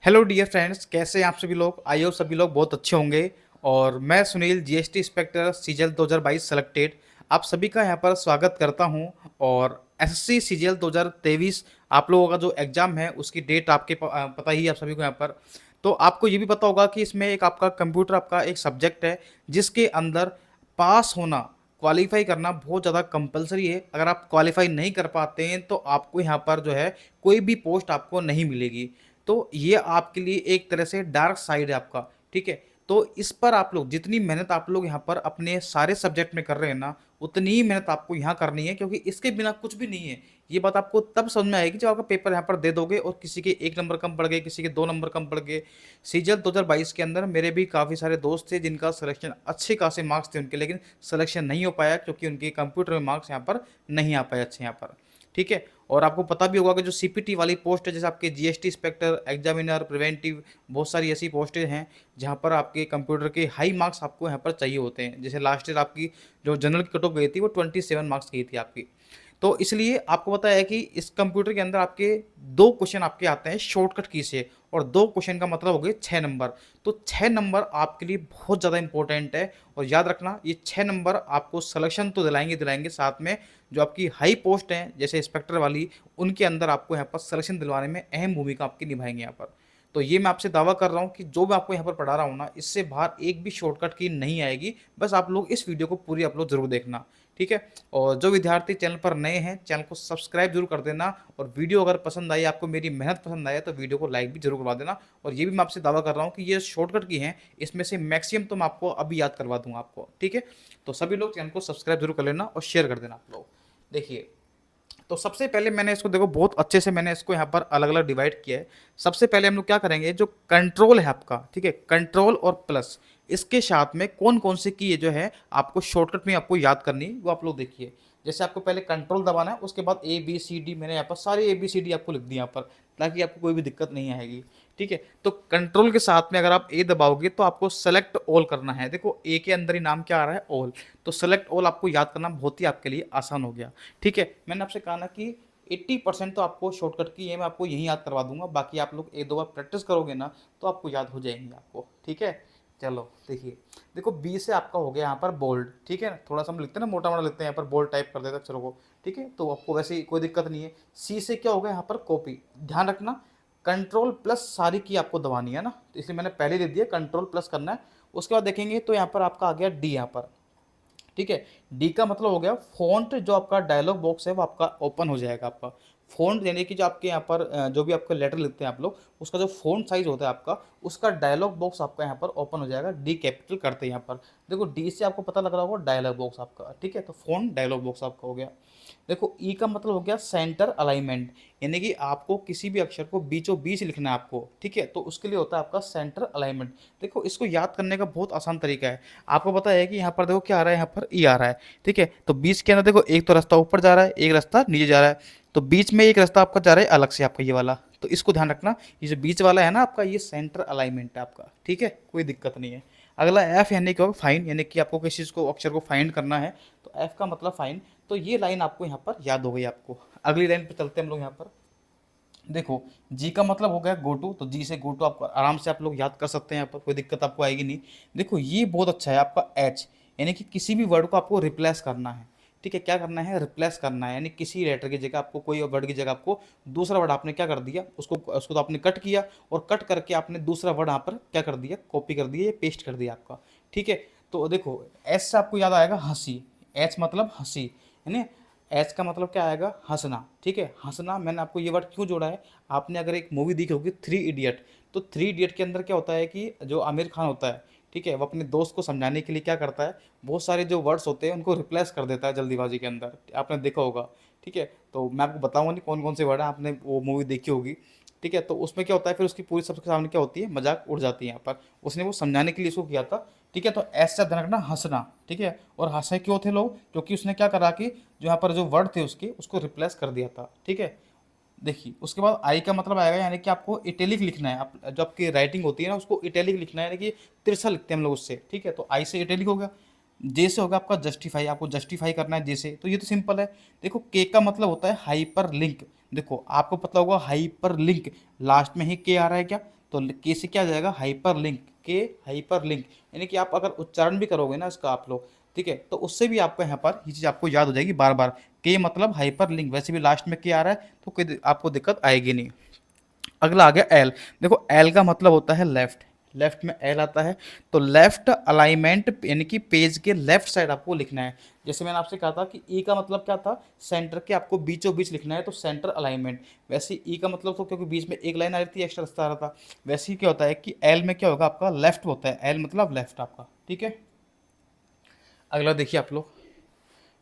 Hello dear friends, कैसे हैं आप सभी लोग। आई होप सभी लोग बहुत अच्छे होंगे। और मैं Sunil, GST inspector CGL 2022 selected, आप सभी का यहाँ पर स्वागत करता हूँ। और एसएससी सीजीएल 2023 आप लोगों का जो एग्ज़ाम है उसकी डेट आपके पता ही है आप सभी को यहाँ पर। तो आपको ये भी पता होगा कि इसमें एक आपका कंप्यूटर आपका एक सब्जेक्ट है जिसके अंदर पास होना, क्वालिफाई करना बहुत ज़्यादा कंपलसरी है। अगर आप क्वालिफाई नहीं कर पाते हैं तो आपको यहाँ पर जो है कोई भी पोस्ट आपको नहीं मिलेगी। तो ये आपके लिए एक तरह से डार्क साइड है आपका, ठीक है। तो इस पर आप लोग जितनी मेहनत आप लोग यहाँ पर अपने सारे सब्जेक्ट में कर रहे हैं ना, उतनी ही मेहनत आपको यहाँ करनी है, क्योंकि इसके बिना कुछ भी नहीं है। ये बात आपको तब समझ में आएगी जब आपका पेपर यहाँ पर दे दोगे और किसी के 1 नंबर कम पड़ गए, किसी के 2 नंबर कम पड़ गए। सीजल 2022 के अंदर मेरे भी काफ़ी सारे दोस्त थे जिनका सिलेक्शन अच्छे खासे मार्क्स थे उनके, लेकिन सिलेक्शन नहीं हो पाया क्योंकि उनके कंप्यूटर में मार्क्स यहाँ पर नहीं आ पाए अच्छे यहाँ पर, ठीक है। और आपको पता भी होगा कि जो सीपीटी वाली पोस्ट है, जैसे आपके जीएसटी इंस्पेक्टर, एग्जामिनर, प्रिवेंटिव, बहुत सारी ऐसी पोस्टें हैं जहां पर आपके कंप्यूटर के हाई मार्क्स आपको यहां पर चाहिए होते हैं। जैसे लास्ट ईयर आपकी जो जनरल की कट ऑफ गई थी वो 27 मार्क्स की थी आपकी। तो इसलिए आपको पता है कि इस कंप्यूटर के अंदर आपके 2 क्वेश्चन आपके आते हैं शॉर्टकट की से, और 2 क्वेश्चन का मतलब हो गए 6 नंबर। तो 6 नंबर आपके लिए बहुत ज़्यादा इंपॉर्टेंट है। और याद रखना, ये 6 नंबर आपको सिलेक्शन तो दिलाएंगे दिलाएंगे, साथ में जो आपकी हाई पोस्ट हैं जैसे इंस्पेक्टर वाली, उनके अंदर आपको यहाँ पर सिलेक्शन दिलवाने में अहम भूमिका आपकी निभाएंगे यहाँ पर। तो ये मैं आपसे दावा कर रहा हूँ कि जो मैं आपको यहाँ पर पढ़ा रहा हूँ ना, इससे बाहर एक भी शॉर्टकट की नहीं आएगी। बस आप लोग इस वीडियो को पूरी आप लोग जरूर देखना, ठीक है। और जो विद्यार्थी चैनल पर नए हैं, चैनल को सब्सक्राइब जरूर कर देना। और वीडियो अगर पसंद आई, आपको मेरी मेहनत पसंद आया, तो वीडियो को लाइक भी जरूर करवा देना। और ये भी मैं आपसे दावा कर रहा हूँ कि ये शॉर्टकट की हैं, इसमें से मैक्सिमम तो मैं आपको अभी याद करवा दूंगा आपको, ठीक है। तो सभी लोग चैनल को सब्सक्राइब जरूर कर लेना और शेयर कर देना आप लोग। देखिए, तो सबसे पहले मैंने इसको देखो बहुत अच्छे से मैंने इसको यहाँ पर अलग अलग डिवाइड किया है। सबसे पहले हम लोग क्या करेंगे, जो कंट्रोल है आपका, ठीक है, कंट्रोल और प्लस, इसके साथ में कौन कौन से की जो है आपको शॉर्टकट में आपको याद करनी है, वो आप लोग देखिए। जैसे आपको पहले कंट्रोल दबाना है, उसके बाद ABCD, मैंने यहाँ पर सारे ABCD आपको लिख दिया यहाँ पर, ताकि आपको कोई भी दिक्कत नहीं आएगी, ठीक है। तो कंट्रोल के साथ में अगर आप ए दबाओगे तो आपको सेलेक्ट ऑल करना है। देखो ए के अंदर ही नाम क्या आ रहा है, ऑल। तो सेलेक्ट ऑल आपको याद करना बहुत ही आपके लिए आसान हो गया, ठीक है। मैंने आपसे कहा ना कि 80% तो आपको शॉर्टकट की है, मैं आपको यही याद करवा दूंगा। बाकी आप लोग 1-2 बार प्रैक्टिस करोगे ना तो आपको याद हो जाएंगे आपको, ठीक है। चलो देखिए, देखो बी से आपका हो गया यहाँ पर बोल्ड, ठीक है। थोड़ा सा हम लिखते हैं ना, मोटा मोटा लिखते हैं, यहाँ पर बोल्ड टाइप कर देते हैं अक्षरों को, ठीक है। तो आपको वैसे ही कोई दिक्कत नहीं है। सी से क्या होगा यहाँ पर कॉपी, ध्यान रखना। कंट्रोल प्लस सारी की आपको दबानी है ना, तो इसलिए मैंने पहले दे दिया कंट्रोल प्लस करना है। उसके बाद देखेंगे तो यहाँ पर आपका आ गया डी यहाँ पर, ठीक है। डी का मतलब हो गया फॉन्ट, जो आपका डायलॉग बॉक्स है वो आपका ओपन हो जाएगा आपका। फॉन्ट यानी कि जो आपके यहाँ पर जो भी आपके लेटर लिखते हैं आप लोग, उसका जो फॉन्ट साइज होता है आपका, उसका डायलॉग बॉक्स आपका यहाँ पर ओपन हो जाएगा। डी कैपिटल करते हैं यहाँ पर। देखो डी से आपको पता लग रहा होगा डायलॉग बॉक्स आपका, ठीक है। तो फॉन्ट डायलॉग बॉक्स आपका हो गया। देखो ई का मतलब हो गया सेंटर अलाइनमेंट, यानी कि आपको किसी भी अक्षर को बीचों बीच लिखना है आपको, ठीक है। तो उसके लिए होता है आपका सेंटर अलाइनमेंट। देखो इसको याद करने का बहुत आसान तरीका है। आपको पता है कि यहाँ पर देखो क्या आ रहा है, यहाँ पर ई आ रहा है, ठीक है। तो बीच के अंदर देखो एक तो रास्ता ऊपर जा रहा है, एक रास्ता नीचे जा रहा है। तो बीच में एक रास्ता आपका जा रहा है अलग से आपका, ये वाला। तो इसको ध्यान रखना, ये जो बीच वाला है ना आपका, ये सेंटर अलाइनमेंट है आपका, ठीक है। कोई दिक्कत नहीं है। अगला एफ यानी कि फाइन, यानी कि आपको किसी चीज़ को अक्षर को फाइंड करना है, तो एफ का मतलब फाइन। तो ये लाइन आपको यहाँ पर याद हो गई आपको। अगली लाइन पर चलते हैं हम लोग यहाँ पर। देखो जी का मतलब हो गया गो टू, तो जी से गो टू आपको आराम से आप लोग याद कर सकते हैं, यहाँ पर कोई दिक्कत आपको आएगी नहीं। देखो ये बहुत अच्छा है आपका एच, यानी कि किसी भी वर्ड को आपको रिप्लेस करना है, ठीक है। क्या करना है, रिप्लेस करना है, यानी किसी लेटर की जगह आपको, कोई वर्ड की जगह आपको दूसरा वर्ड आपने क्या कर दिया, उसको उसको तो आपने कट किया, और कट करके आपने दूसरा वर्ड यहाँ पर क्या कर दिया, कॉपी कर दिया, ये पेस्ट कर दिया आपका, ठीक है। तो देखो एस से आपको याद आएगा हंसी, एच मतलब हंसी, यानी एच का मतलब क्या आएगा, हंसना, ठीक है। हंसना, मैंने आपको ये वर्ड क्यों जोड़ा है, आपने अगर एक मूवी देखी होगी 3 इडियट, तो 3 इडियट के अंदर क्या होता है कि जो आमिर खान होता है, ठीक है, वो अपने दोस्त को समझाने के लिए क्या करता है, बहुत सारे जो वर्ड्स होते हैं उनको रिप्लेस कर देता है जल्दीबाजी के अंदर, आपने देखा होगा, ठीक है। तो मैं आपको बताऊंगा नहीं कौन कौन से वर्ड हैं, आपने वो मूवी देखी होगी, ठीक है। तो उसमें क्या होता है, फिर उसकी पूरी सबके सामने क्या होती है, मजाक उड़ जाती है यहाँ पर। उसने वो समझाने के लिए इसको किया था, ठीक है। तो ऐसा ध्यान रखना, हंसना, ठीक है। और हंसे क्यों थे लोग, क्योंकि उसने क्या करा कि जो यहाँ पर जो वर्ड थे उसके, उसको रिप्लेस कर दिया था, ठीक है। देखिए उसके बाद आई का मतलब आएगा, यानी कि आपको इटैलिक लिखना है। आप जो आपकी राइटिंग होती है ना, उसको इटैलिक लिखना है, यानी कि तिरछा लिखते हैं हम लोग उससे, ठीक है। तो आई से इटैलिक हो गया। जे से होगा आपका जस्टिफाई, आपको जस्टिफाई करना है जे से, तो ये तो सिंपल है। देखो के का मतलब होता है हाइपर लिंक। देखो आपको पता होगा हाइपर लिंक लास्ट में ही के आ रहा है क्या, तो के से क्या आ जाएगा, हाइपर लिंक, के हाइपर लिंक, यानी कि आप अगर उच्चारण भी करोगे ना इसका आप लोग, ठीक है, तो उससे भी आपको यहाँ पर ये चीज़ आपको याद हो जाएगी बार बार, के मतलब हाइपर लिंक, वैसे भी लास्ट में के आ रहा है तो कोई आपको दिक्कत आएगी नहीं। अगला आ गया एल। देखो एल का मतलब होता है लेफ्ट, लेफ्ट में एल आता है, तो लेफ्ट अलाइनमेंट यानी कि पेज के लेफ्ट साइड आपको लिखना है। जैसे मैंने आपसे कहा था कि ई का मतलब क्या था, सेंटर के आपको बीचों बीच लिखना है, तो सेंटर अलाइनमेंट। वैसे ई का मतलब तो क्योंकि बीच में एक लाइन आ रही थी एक्स्ट्रा रास्ता आ रहा था, वैसे ही क्या होता है कि एल में क्या होगा आपका लेफ्ट होता है, एल मतलब लेफ्ट आपका, ठीक है। अगला देखिए आप लोग,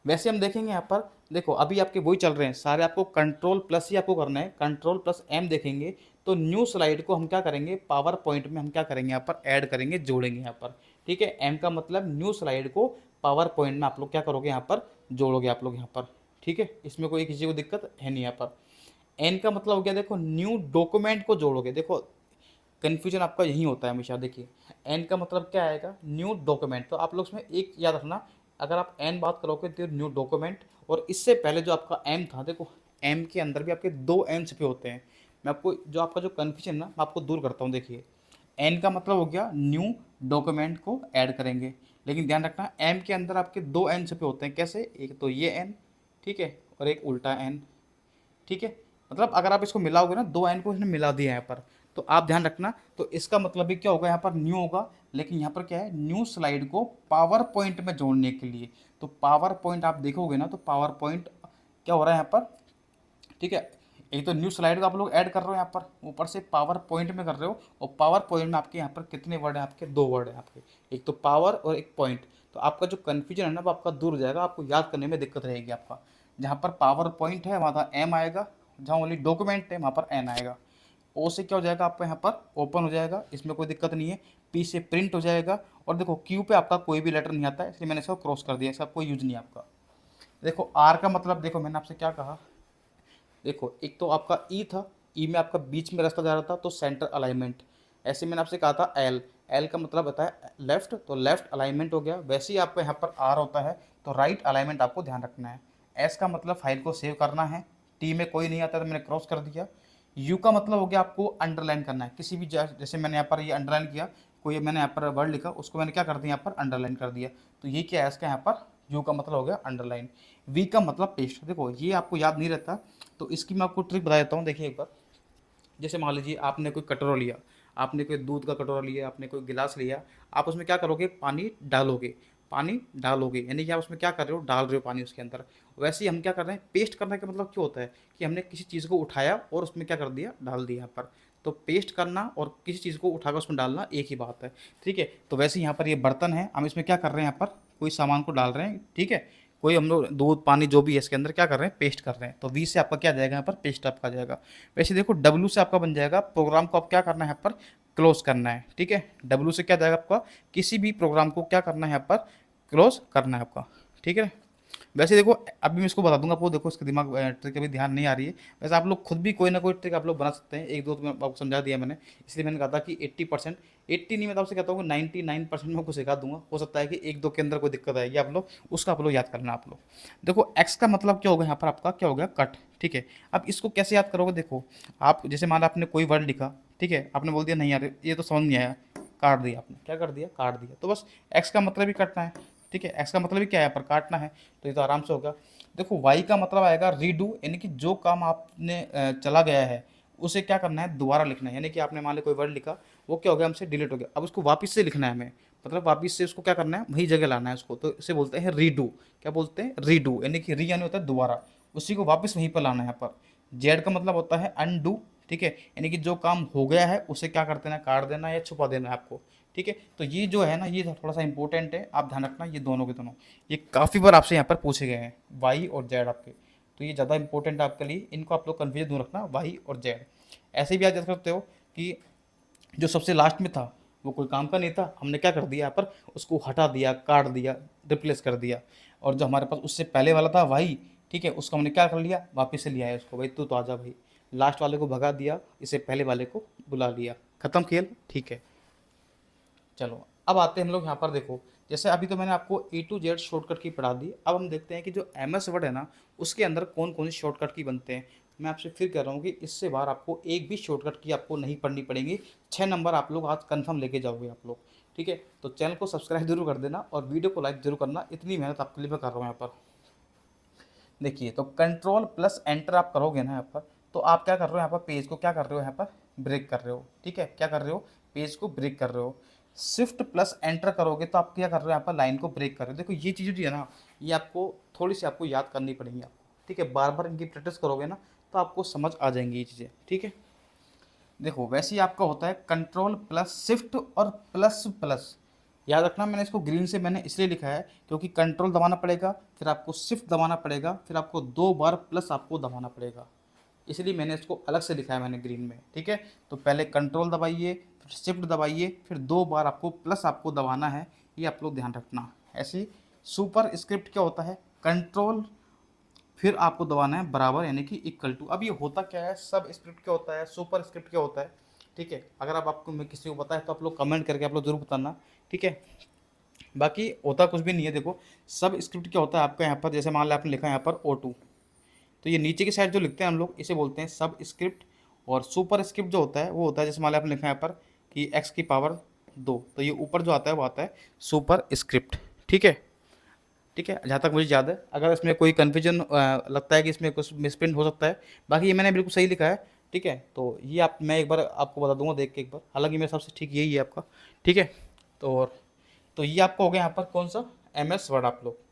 वैसे हम देखेंगे यहाँ पर, देखो अभी आपके वही चल रहे हैं सारे, आपको कंट्रोल प्लस ही आपको करना है, कंट्रोल प्लस एम देखेंगे तो न्यू स्लाइड को हम क्या करेंगे, पावर पॉइंट में हम क्या करेंगे यहाँ पर ऐड करेंगे, जोड़ेंगे यहाँ पर, ठीक है। एम का मतलब न्यू स्लाइड को पावर पॉइंट में आप लोग क्या करोगे यहाँ पर जोड़ोगे आप लोग यहाँ पर, ठीक है, इसमें कोई किसी को दिक्कत है नहीं यहाँ पर। एन का मतलब हो गया देखो न्यू डॉक्यूमेंट को जोड़ोगे, देखो कन्फ्यूजन आपका यही होता है हमेशा, देखिए एन का मतलब क्या आएगा, न्यू डॉक्यूमेंट, तो आप लोग उसमें एक याद रखना, अगर आप एन बात करोगे तो न्यू डॉक्यूमेंट, और इससे पहले जो आपका एम था, देखो एम के अंदर भी आपके दो एन छपे होते हैं, मैं आपको जो आपका जो कन्फ्यूजन ना मैं आपको दूर करता हूँ। देखिए एन का मतलब हो गया न्यू डॉक्यूमेंट को ऐड करेंगे, लेकिन ध्यान रखना एम के अंदर आपके दो एन छपे होते हैं, कैसे, एक तो ये एन, ठीक है, और एक उल्टा एन, ठीक है। मतलब अगर आप इसको मिलाओगे ना, दो एन को इसने मिला दिया है यहाँ पर, तो आप ध्यान रखना, तो इसका मतलब भी क्या होगा यहाँ पर न्यू होगा, लेकिन यहाँ पर क्या है, न्यू स्लाइड को पावर पॉइंट में जोड़ने के लिए, तो पावर पॉइंट आप देखोगे ना, तो पावर पॉइंट क्या हो रहा है यहाँ पर, ठीक है, एक तो न्यू स्लाइड को आप लोग ऐड कर रहे हो यहाँ पर, ऊपर से पावर पॉइंट में कर रहे हो, और पावर पॉइंट में आपके यहाँ पर कितने वर्ड हैं, आपके दो वर्ड हैं आपके, एक तो पावर और एक पॉइंट, तो आपका जो कन्फ्यूजन है ना वो आपका दूर हो जाएगा, आपको याद करने में दिक्कत रहेगी आपका, जहाँ पर पावर पॉइंट है वहाँ एम आएगा, जहाँ ओनली डॉक्यूमेंट है वहाँ पर एन आएगा। ओ से क्या हो जाएगा आपका यहाँ पर ओपन हो जाएगा, इसमें कोई दिक्कत नहीं है। पी से प्रिंट हो जाएगा, और देखो क्यू पे आपका कोई भी लेटर नहीं आता है, इसलिए मैंने इसको क्रॉस कर दिया, इसका कोई यूज नहीं है आपका। देखो आर का मतलब, देखो मैंने आपसे क्या कहा, देखो एक तो आपका ई था, ई में आपका बीच में रास्ता जा रहा था तो सेंटर अलाइनमेंट, ऐसे मैंने आपसे कहा था एल, एल का मतलब होता है लेफ्ट, तो लेफ्ट अलाइनमेंट हो गया, वैसे ही आपको यहाँ पर आर होता है तो राइट अलाइनमेंट आपको ध्यान रखना है। एस का मतलब फाइल को सेव करना है, टी में कोई नहीं आता तो मैंने क्रॉस कर दिया। यू का मतलब हो गया आपको अंडरलाइन करना है, किसी भी जैसे मैंने यहाँ पर ये अंडरलाइन किया, कोई मैंने यहाँ पर वर्ड लिखा उसको मैंने क्या कर दिया यहाँ पर अंडरलाइन कर दिया, तो ये क्या है इसका यहाँ पर यू का मतलब हो गया अंडरलाइन। वी का मतलब पेस्ट, देखो ये आपको याद नहीं रहता तो इसकी मैं आपको ट्रिक बता देता हूँ, देखिए एक बार, जैसे मान लीजिए आपने कोई कटोरा लिया, आपने कोई दूध का कटोरा लिया, आपने कोई गिलास लिया, आप उसमें क्या करोगे, पानी डालोगे, पानी डालोगे, यानी कि आप उसमें क्या कर रहे हो, डाल रहे हो पानी उसके अंदर। वैसे ही हम क्या कर रहे हैं, पेस्ट करने का मतलब क्यों होता है कि हमने किसी चीज़ को उठाया और उसमें क्या कर दिया, डाल दिया यहाँ पर, तो पेस्ट करना और किसी चीज़ को उठाकर उसमें डालना एक ही बात है, ठीक है। तो वैसे यहाँ पर ये बर्तन है, हम इसमें क्या कर रहे हैं, यहाँ पर कोई सामान को डाल रहे हैं, ठीक है, कोई हम लोग दूध पानी जो भी है इसके अंदर क्या कर रहे हैं, पेस्ट कर रहे हैं, तो वी से आपका क्या आ जाएगा यहाँ पर पेस्ट आपका आ जाएगा। वैसे देखो डब्ल्यू से आपका बन जाएगा प्रोग्राम को आप क्या करना है यहाँ पर क्लोज करना है, ठीक है, डब्ल्यू से क्या जाएगा आपका किसी भी प्रोग्राम को क्या करना है यहाँ पर क्लोज करना है आपका, ठीक है। वैसे देखो अभी मैं इसको बता दूंगा आपको, देखो इसका दिमाग ट्रिक अभी ध्यान नहीं आ रही है, वैसे आप लोग खुद भी कोई ना कोई ट्रिक आप लोग बना सकते हैं, एक दो तो मैं आपको समझा दिया मैंने, इसलिए मैंने कहा था कि 80%, 80 नहीं मैं तो आपसे कहता हूँ कि 99% मैं आपको सिखा दूंगा, हो सकता है कि एक दो के अंदर कोई दिक्कत आएगी, आप लोग उसका आप लोग याद करना आप लोग। देखो एक्स का मतलब क्या होगा यहाँ पर आपका क्या हो गया कट, ठीक है। अब इसको कैसे याद करोगे, देखो आप जैसे मान लो आपने कोई वर्ड लिखा, ठीक है, आपने बोल दिया नहीं यार ये तो समझ नहीं आया, काट दिया आपने, क्या कर दिया, काट दिया, तो बस एक्स का मतलब ही काटना है, ठीक है, एक्स का मतलब ही क्या है यहाँ पर काटना है, तो ये तो आराम से होगा। देखो वाई का मतलब आएगा रीडू, यानी कि जो काम आपने चला गया है उसे क्या करना है दोबारा लिखना है, यानी कि आपने मान लिया कोई वर्ड लिखा वो क्या हो गया हमसे डिलीट हो गया, अब उसको वापस से लिखना है हमें, मतलब वापस से उसको क्या करना है वही जगह लाना है उसको, तो इसे बोलते हैं रीडू, क्या बोलते हैं रीडू, यानी कि री यानी होता है दोबारा, उसी को वापस वहीं पर लाना है यहाँ पर। जेड का मतलब होता है अनडू, ठीक है, यानी कि जो काम हो गया है उसे क्या कर देना, काट देना या छुपा देना है आपको, ठीक है। तो ये जो है ना ये थोड़ा सा इंपॉर्टेंट है, आप ध्यान रखना ये दोनों के दोनों, ये काफ़ी बार आपसे यहाँ पर पूछे गए हैं वाई और जेड आपके, तो ये ज़्यादा इंपॉर्टेंट है आपके लिए, इनको आप लोग कन्फ्यूज दूर रखना वाई और जेड। ऐसे भी आप देख सकते हो कि जो सबसे लास्ट में था वो कोई काम का नहीं था, हमने क्या कर दिया यहाँ पर उसको हटा दिया, काट दिया, रिप्लेस कर दिया, और जो हमारे पास उससे पहले वाला था भाई, ठीक है, उसको हमने क्या कर लिया, वापस से लिया है उसको, भाई तू तो आजा भाई, लास्ट वाले को भगा दिया, इससे पहले वाले को बुला लिया, खत्म खेल, ठीक है। चलो अब आते हैं हम लोग यहाँ पर, देखो जैसे अभी तो मैंने आपको ए टू जेड शॉर्टकट की पढ़ा दी, अब हम देखते हैं कि जो एम एस वर्ड है ना उसके अंदर कौन कौन से शॉर्टकट की बनते हैं। मैं आपसे फिर कह रहा हूँ कि इससे बाहर आपको एक भी शॉर्टकट की आपको नहीं पढ़नी पड़ेगी। 6 नंबर आप लोग आज कन्फर्म लेके जाओगे आप लोग, ठीक है। तो चैनल को सब्सक्राइब जरूर कर देना और वीडियो को लाइक जरूर करना, इतनी मेहनत आपके लिए मैं कर रहा हूँ यहाँ पर। देखिए, तो कंट्रोल प्लस एंटर आप करोगे ना यहाँ पर, तो आप क्या कर रहे हो यहाँ पर, पेज को क्या कर रहे हो यहाँ पर, ब्रेक कर रहे हो, ठीक है। क्या कर रहे हो, पेज को ब्रेक कर रहे हो। शिफ्ट प्लस एंटर करोगे तो आप क्या कर रहे हो यहाँ पर, लाइन को ब्रेक कर रहे हो। देखो ये चीज़ जो है ना, ये आपको थोड़ी सी आपको याद करनी पड़ेगी आपको, ठीक है। बार बार इनकी प्रैक्टिस करोगे ना तो आपको समझ आ जाएंगी ये चीज़ें, ठीक है। देखो वैसे ही आपका होता है कंट्रोल प्लस शिफ्ट और प्लस प्लस। याद रखना, मैंने इसको ग्रीन से मैंने इसलिए लिखा है क्योंकि कंट्रोल दबाना पड़ेगा, फिर आपको शिफ्ट दबाना पड़ेगा, फिर आपको 2 बार प्लस आपको दबाना पड़ेगा, इसलिए मैंने इसको अलग से लिखा है मैंने ग्रीन में, ठीक है। तो पहले कंट्रोल दबाइए, फिर शिफ्ट दबाइए, फिर 2 बार आपको प्लस आपको दबाना है, ये आप लोग ध्यान रखना। ऐसे ही सुपर स्क्रिप्ट क्या होता है, कंट्रोल फिर आपको दबाना है बराबर यानी कि इक्वल टू। अब ये होता क्या है, सब स्क्रिप्ट क्या होता है, सुपर स्क्रिप्ट क्या होता है, ठीक है। अगर आप आपको मैं किसी को पता है तो आप लोग कमेंट करके आप लोग जरूर बताना, ठीक है। बाकी होता कुछ भी नहीं है। देखो सब स्क्रिप्ट क्या होता है आपका यहाँ पर, जैसे मान लिया आपने लिखा है यहाँ पर O2, तो ये नीचे की साइड जो लिखते हैं हम लोग इसे बोलते हैं सब स्क्रिप्ट। और सुपर स्क्रिप्ट जो होता है वो होता है, जैसे मान लिया आपने लिखा है यहाँ पर कि x⁻², तो ये ऊपर जो आता है वो आता है सुपर स्क्रिप्ट, ठीक है। ठीक है, जहाँ तक मुझे याद है। अगर इसमें कोई कन्फ्यूजन लगता है कि इसमें कुछ मिसप्रिंट हो सकता है, बाकी ये मैंने बिल्कुल सही लिखा है, ठीक है। तो ये आप मैं एक बार आपको बता दूंगा देख के एक बार, हालांकि मेरे हिसाब से ठीक यही है आपका, ठीक है। तो और तो ये आपका हो गया यहाँ पर कौन सा, MS वर्ड आप लोग।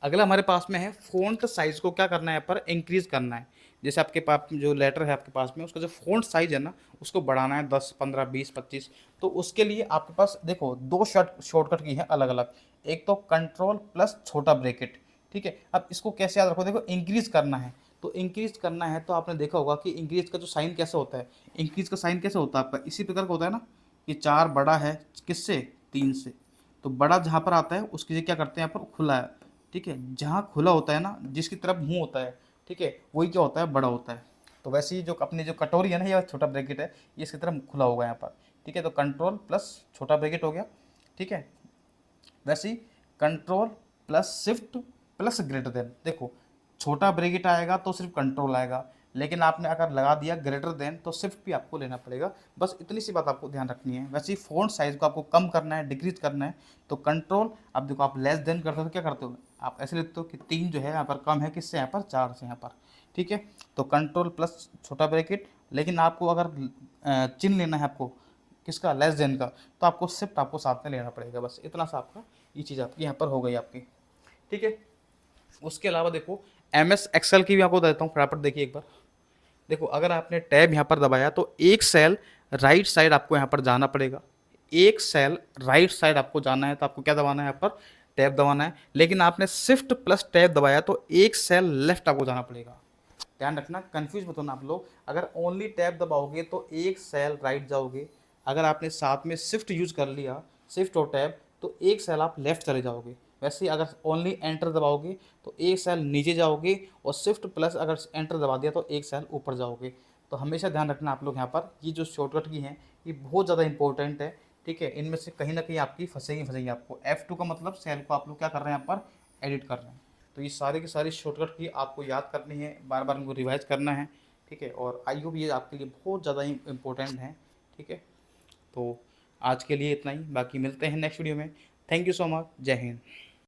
अगला हमारे पास में है फ़ॉन्ट साइज़ को क्या करना है यहाँ पर, इंक्रीज़ करना है। जैसे आपके पास जो लेटर है आपके पास में, उसका जो फ़ॉन्ट साइज़ है ना उसको बढ़ाना है 10, 15, 20, 25। तो उसके लिए आपके पास देखो 2 शॉर्टकट की है अलग अलग। एक तो कंट्रोल प्लस छोटा ब्रैकेट, ठीक है। अब इसको कैसे याद रखो, देखो इंक्रीज़ करना है, तो इंक्रीज़ करना है तो आपने देखा होगा कि इंक्रीज़ का जो साइन कैसे होता है, इंक्रीज़ का साइन कैसे होता है आपका, इसी प्रकार का होता है ना कि 4 बड़ा है किससे, 3 से। तो बड़ा जहाँ पर आता है उसकी जगह क्या करते हैं यहाँ पर खुला है, ठीक है। जहाँ खुला होता है ना, जिसकी तरफ मुंह होता है, ठीक है, वही क्या होता है, बड़ा होता है। तो वैसे ही जो अपनी जो कटोरी है ना, ये छोटा ब्रैकेट है, ये इसकी तरफ खुला होगा यहाँ पर, ठीक है। तो कंट्रोल प्लस छोटा ब्रैकेट हो गया, ठीक है। वैसे ही control plus shift plus greater than, देखो छोटा ब्रैकेट आएगा तो सिर्फ कंट्रोल आएगा, लेकिन आपने अगर लगा दिया ग्रेटर देन तो शिफ्ट भी आपको लेना पड़ेगा। बस इतनी सी बात आपको ध्यान रखनी है। वैसे ही फ़ॉन्ट साइज़ को आपको कम करना है, डिक्रीज करना है, तो कंट्रोल, अब देखो आप लेस देन करते हो तो क्या करते हो, आप ऐसे लिखते हो कि 3 जो है यहाँ पर कम है किससे, यहाँ पर 4 से यहाँ पर, ठीक है। तो कंट्रोल प्लस छोटा ब्रैकेट, लेकिन आपको अगर चिन्ह लेना है आपको किसका, लेस देन का, तो आपको शिफ्ट आपको साथ में लेना पड़ेगा। बस इतना सा आपका ये चीज़ आपकी यहाँ पर हो गई आपकी, ठीक है। उसके अलावा देखो MS एक्सेल की भी आपको देता हूँ फटाफट, देखिए एक बार। देखो अगर आपने टैब यहाँ पर दबाया तो एक सेल राइट साइड आपको यहाँ पर जाना पड़ेगा, एक सेल राइट साइड आपको जाना है तो आपको क्या दबाना है यहाँ पर, टैब दबाना है। लेकिन आपने शिफ्ट प्लस टैब दबाया तो एक सेल लेफ्ट आपको जाना पड़ेगा। ध्यान रखना, कंफ्यूज मत होना आप लोग। अगर ओनली टैब दबाओगे तो एक सेल राइट जाओगे, अगर आपने साथ में शिफ्ट यूज कर लिया, शिफ्ट और टैब, तो एक सेल आप लेफ्ट चले जाओगे। वैसे ही अगर ओनली एंटर दबाओगे तो एक सेल नीचे जाओगे, और शिफ्ट प्लस अगर एंटर दबा दिया तो एक सेल ऊपर जाओगे। तो हमेशा ध्यान रखना आप लोग यहाँ पर, ये जो शॉर्टकट की हैं ये बहुत ज़्यादा इंपॉर्टेंट है, ठीक है। इनमें से कहीं ना कहीं आपकी फंसेगी फंसेगी आपको। F2 का मतलब सेल को आप लोग क्या कर रहे हैं यहाँ पर, एडिट कर रहे हैं। तो ये सारे की सारी शॉर्टकट की आपको याद करनी है, बार बार इनको रिवाइज करना है, ठीक है। और आई होप ये आपके लिए बहुत ज़्यादा ही इम्पोर्टेंट है, ठीक है। तो आज के लिए इतना ही, बाकी मिलते हैं नेक्स्ट वीडियो में। थैंक यू सो मच, जय हिंद।